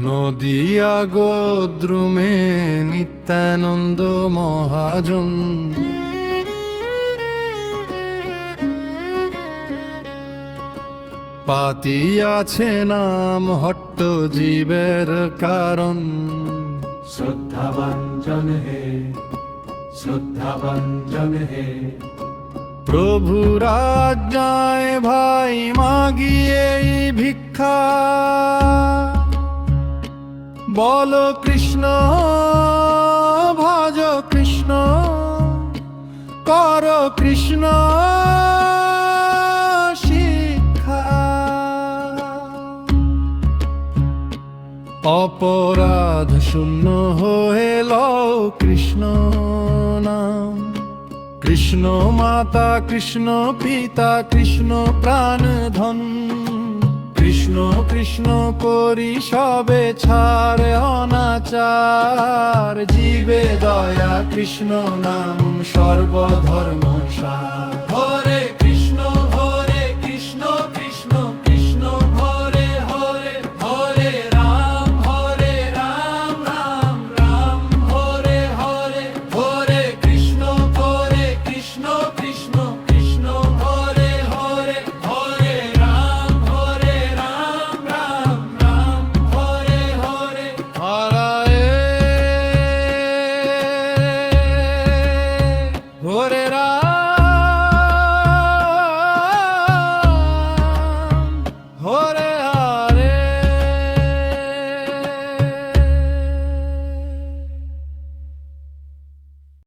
নদিয়া গোদ্রুমে নিত্যানন্দ মহাজন, পাতিয়াছে নাম হট্ট জীবের কারণ। শ্রদ্ধাভাঞ্জন হে, শ্রদ্ধাভাঞ্জন হে, প্রভু রাজ্যায় ভাই মাগিয়ে ভিক্ষা, বল কৃষ্ণ ভজ কৃষ্ণ, কর কৃষ্ণ শিক্ষা। অপরাধ শূন্য হয়ে লও কৃষ্ণ নাম। কৃষ্ণ মাতা, কৃষ্ণ পিতা, কৃষ্ণ প্রাণ ধন। কৃষ্ণ কৃষ্ণ করি সবে ছাড় অনাচার, জীবে দয়া কৃষ্ণ নাম সর্বধর্ম সার।